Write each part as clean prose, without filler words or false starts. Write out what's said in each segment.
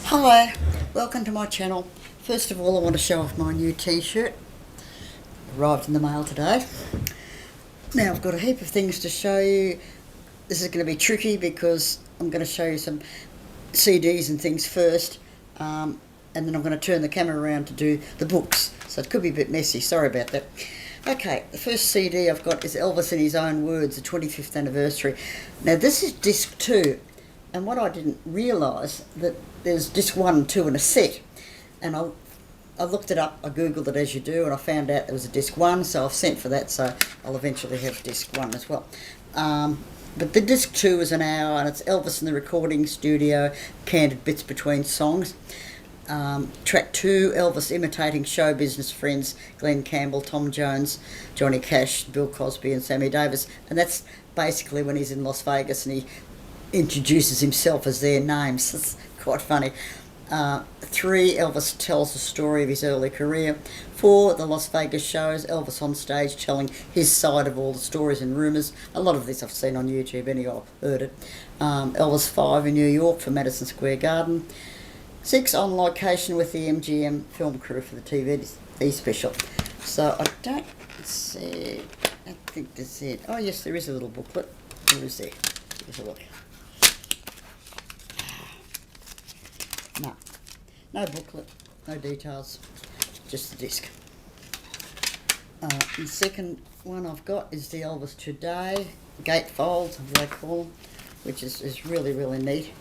Hi, welcome to my channel. First of all, I want to show off my new t-shirt. Arrived in the mail today. Now I've got a heap of things to show you. This is going to be tricky because I'm going to show you some CDs and things first, and then I'm going to turn the camera around to do the books, so it could be a bit messy, sorry about that. Okay, the first CD I've got is Elvis in His Own Words, the 25th anniversary. Now this is disc 2, and what I didn't realise, that there's disc 1 and 2 in a set, and I looked it up, I googled it as you do, and I found out there was a disc 1, so I've sent for that, so I'll eventually have disc 1 as well. But the disc 2 is an hour, and it's Elvis in the recording studio, candid bits between songs. Track 2, Elvis imitating show business friends Glenn Campbell, Tom Jones, Johnny Cash, Bill Cosby and Sammy Davis, and that's basically when he's in Las Vegas and he introduces himself as their names. It's quite funny. 3, Elvis tells the story of his early career. 4, the Las Vegas shows, Elvis on stage telling his side of all the stories and rumours. A lot of this I've seen on YouTube anyway, I've heard it. Elvis 5 in New York for Madison Square Garden. 6, on location with the MGM film crew for the TV special. So I don't see, I think that's it. Oh yes, there is a little booklet. Where is there? Here's a look. No booklet, no details, just the disc. The second one I've got is the Elvis Today gatefold, as they call them, which is really, really neat.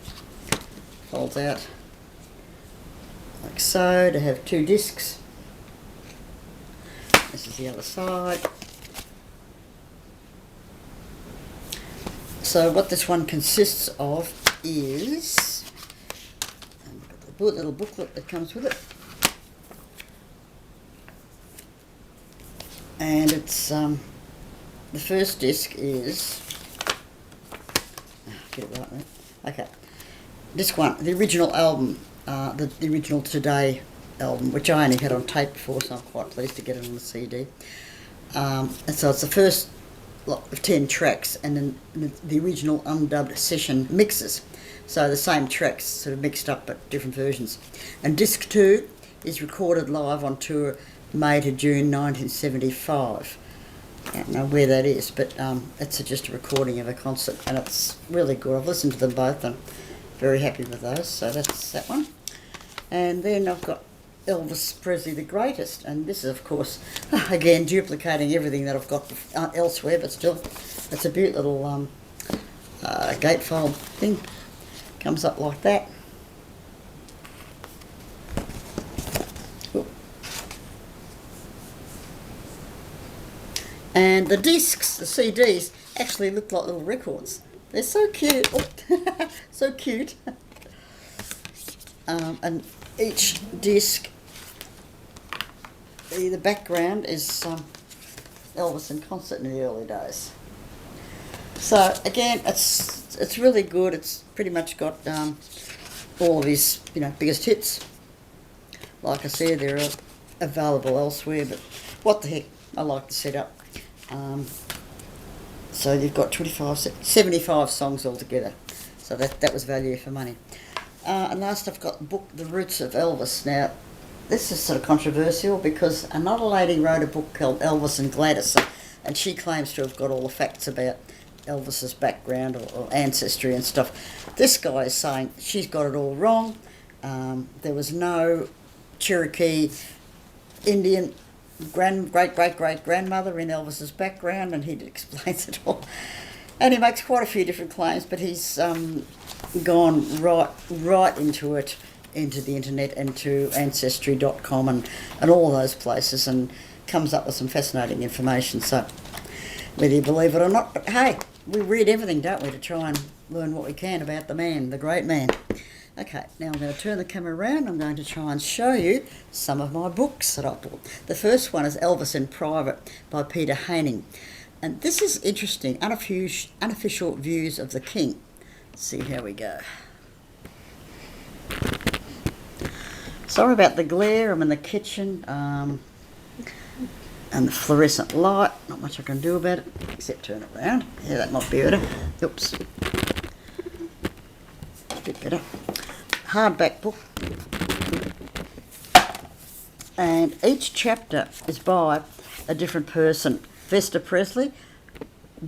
Folds out like so to have 2 discs. This is the other side. So what this one consists of is the little booklet that comes with it, and it's the first disc is get it right, mate. Okay, disc 1, the original album. The original Today album, which I only had on tape before, so I'm quite pleased to get it on the CD. And so it's the first lot of 10 tracks, and then the original undubbed session mixes. So the same tracks sort of mixed up but different versions. And disc 2 is recorded live on tour May to June 1975. I don't know where that is, but it's just a recording of a concert, and it's really good. I've listened to them both and very happy with those, so that's that one. And then I've got Elvis Presley the Greatest, and this is of course again duplicating everything that I've got elsewhere, but still it's a beautiful little gatefold thing. Comes up like that. Ooh. And the discs, the CDs, actually look like little records. They're so cute. Oh, so cute. And each disc, the background is Elvis in concert in the early days. So again, it's really good. It's pretty much got all of his biggest hits. Like I said, they're available elsewhere, but what the heck, I like the setup. So you've got 75 songs altogether. So that was value for money. And last I've got the book, The Roots of Elvis. Now, this is sort of controversial because another lady wrote a book called Elvis and Gladys, and she claims to have got all the facts about Elvis's background or ancestry and stuff. This guy is saying she's got it all wrong. There was no Cherokee Indian great-great-great-grandmother in Elvis's background, and he explains it all. And he makes quite a few different claims, but he's gone right into it, into the internet, into Ancestry.com and all those places, and comes up with some fascinating information. So whether you believe it or not, but hey, we read everything, don't we, to try and learn what we can about the man, the great man. Okay, now I'm going to turn the camera around. I'm going to try and show you some of my books that I bought. The first one is Elvis in Private by Peter Haining. And this is interesting, unofficial views of the King. Let's see how we go. Sorry about the glare, I'm in the kitchen. And the fluorescent light, not much I can do about it, except turn it around. Yeah, that might be better. Oops. A bit better. hardback book, and each chapter is by a different person. Vesta Presley,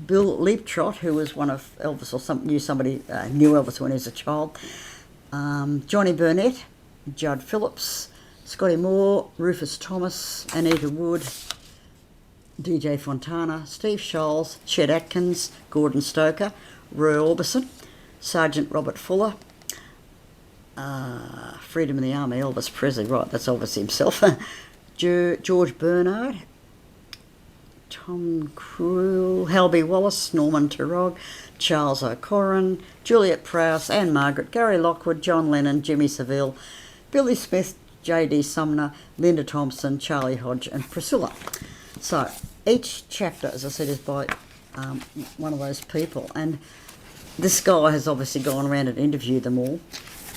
Bill Leaptrot, who was one of Elvis, or knew Elvis when he was a child, Johnny Burnett, Judd Phillips, Scotty Moore, Rufus Thomas, Anita Wood, DJ Fontana, Steve Scholes, Chet Atkins, Gordon Stoker, Roy Orbison, Sergeant Robert Fuller, Freedom in the Army, Elvis Presley, right, that's Elvis himself, George Bernard, Tom Cruel, Halby Wallace, Norman Turog, Charles O'Coran, Juliet Prowse, Anne Margaret, Gary Lockwood, John Lennon, Jimmy Savile, Billy Smith, J.D. Sumner, Linda Thompson, Charlie Hodge and Priscilla. So each chapter, as I said, is by one of those people, and this guy has obviously gone around and interviewed them all.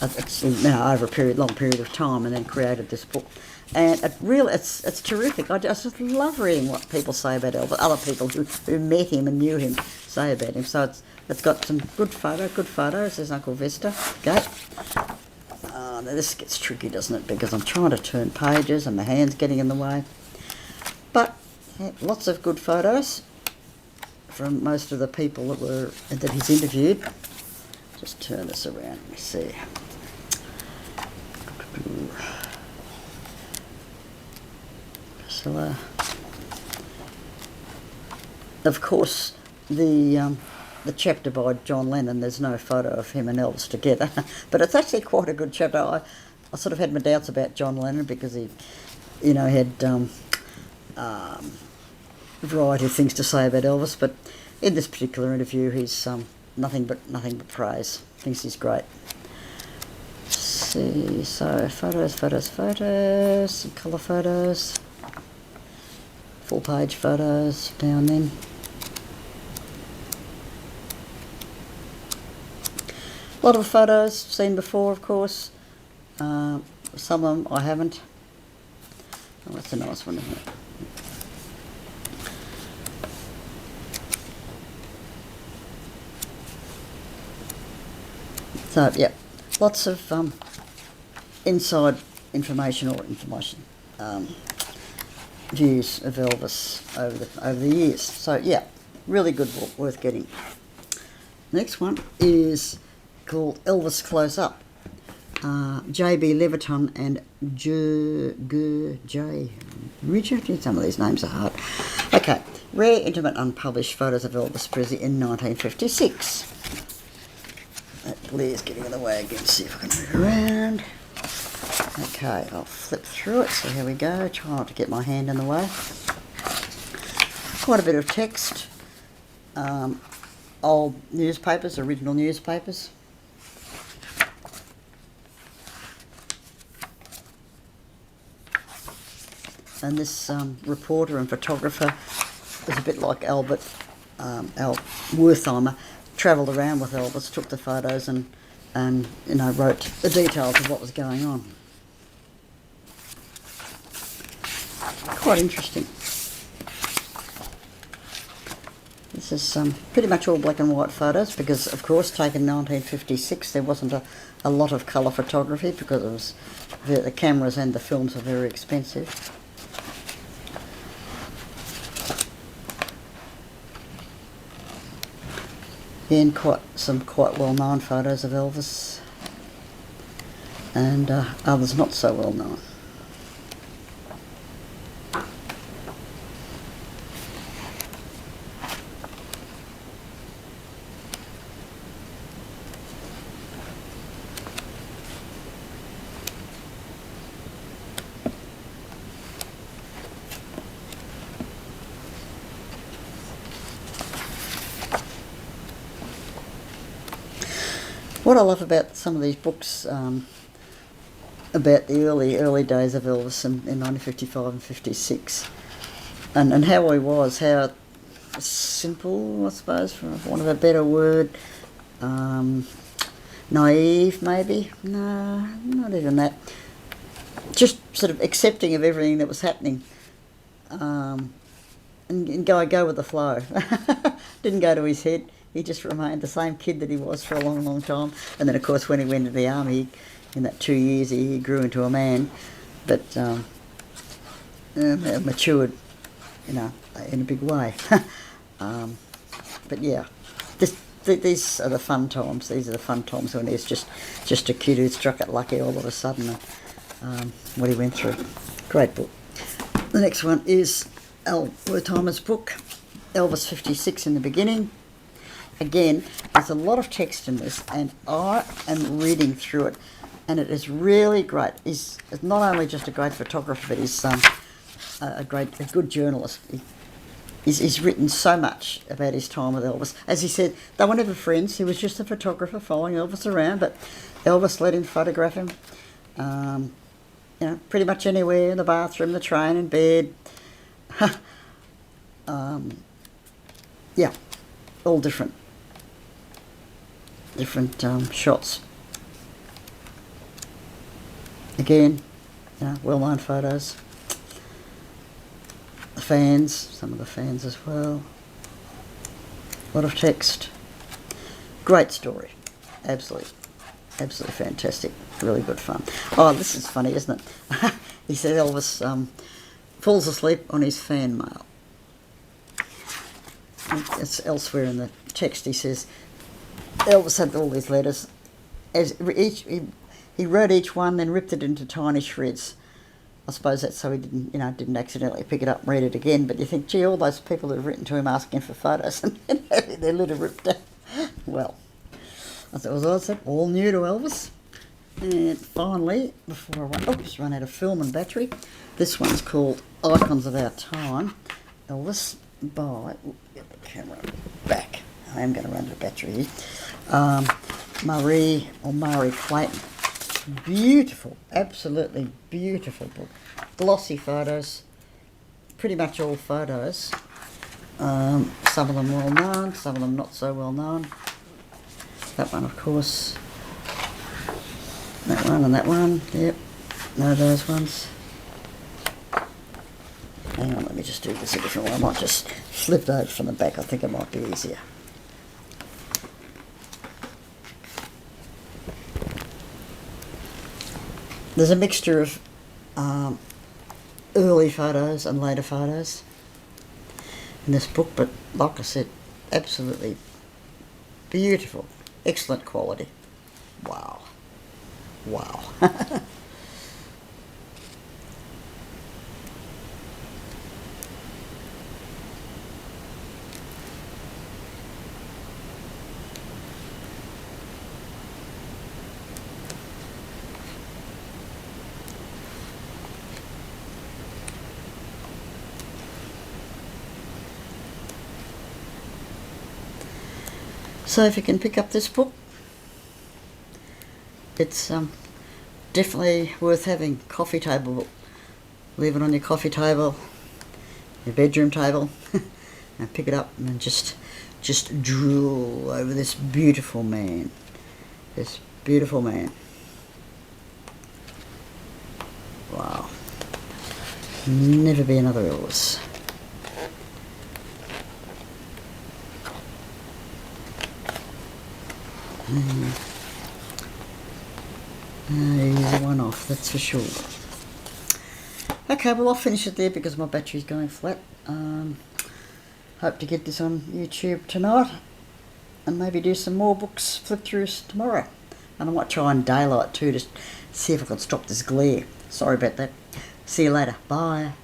It's over a long period of time, and then created this book. And it's terrific. I just love reading what people say about Elvis, other people who met him and knew him say about him. So it's got some good photos. There's Uncle Vesta. Okay. Now this gets tricky, doesn't it? Because I'm trying to turn pages and my hand's getting in the way. But yeah, lots of good photos from most of the people that he's interviewed. Just turn this around. Let me see. So, of course, the chapter by John Lennon, there's no photo of him and Elvis together, but it's actually quite a good chapter. I sort of had my doubts about John Lennon because he, had a variety of things to say about Elvis, but in this particular interview, he's nothing but praise. Thinks he's great. Let's see, so photos, some colour photos. Full page photos now and then. A lot of photos seen before, of course. Some of them I haven't. Oh, that's a nice one, isn't it? So, yeah, lots of inside information views of Elvis over the years. So yeah, really good book, worth getting. Next one is called Elvis Close Up. J.B. Leviton and J. Richard. Some of these names are hard. Okay, rare, intimate, unpublished photos of Elvis Presley in 1956. That glare's getting in the way again. See if I can move around. Okay, I'll flip through it, so here we go. Try not to get my hand in the way. Quite a bit of text. Old newspapers, original newspapers. And this reporter and photographer was a bit like Albert Wertheimer, travelled around with Elvis, took the photos and wrote the details of what was going on. Quite interesting. This is pretty much all black and white photos because, of course, taken in 1956, there wasn't a lot of colour photography because it was the cameras and the films were very expensive. And some quite well-known photos of Elvis, and others not so well-known. What I love about some of these books about the early days of Elvis in 1955 and 56, and how he was, how simple, I suppose, for want of a better word, naive maybe, no, not even that, just sort of accepting of everything that was happening, and go with the flow. Didn't go to his head. He just remained the same kid that he was for a long, long time. And then, of course, when he went to the army, in that 2 years he grew into a man, but matured, you know, in a big way. But yeah, these are the fun times. These are the fun times when he's just a kid who struck it lucky all of a sudden. What he went through. Great book. The next one is Al Wertheimer's book, Elvis 56 in the Beginning. Again, there's a lot of text in this, and I am reading through it, and it is really great. He's not only just a great photographer, but he's a good journalist. He's written so much about his time with Elvis. As he said, they were never friends. He was just a photographer following Elvis around, but Elvis let him photograph him. You know, pretty much anywhere, in the bathroom, the train, in bed. Yeah, all different shots. Again, you know, well-known photos. The fans, some of the fans as well. A lot of text. Great story. Absolutely fantastic. Really good fun. Oh, this is funny, isn't it? He said Elvis falls asleep on his fan mail. It's elsewhere in the text. He says Elvis had all these letters. He wrote each one, then ripped it into tiny shreds. I suppose that's so he didn't accidentally pick it up and read it again. But you think, gee, all those people who've written to him asking for photos and having their letter ripped out. Well, as I said, all new to Elvis. And finally, before I run out of film and battery, this one's called Icons of Our Time, Elvis, by, get the camera back, I am going to run out of battery here, Mari Clayton. Beautiful, absolutely beautiful book. Glossy photos, pretty much all photos. Some of them well known, some of them not so well known. That one, of course. That one and that one, yep. Know those ones. Hang on, let me just do this a different way. I might just flip it over from the back. I think it might be easier. There's a mixture of early photos and later photos in this book, but like I said, absolutely beautiful, excellent quality. Wow. Wow. So if you can pick up this book, it's definitely worth having. Coffee table book. Leave it on your coffee table, your bedroom table, and pick it up and just drool over this beautiful man. This beautiful man. Wow. Never be another Elvis. Easy one off, that's for sure. Okay, well I'll finish it there because my battery's going flat. Hope to get this on YouTube tonight and maybe do some more books flip throughs tomorrow. And I might try on daylight too to see if I can stop this glare. Sorry about that. See you later. Bye.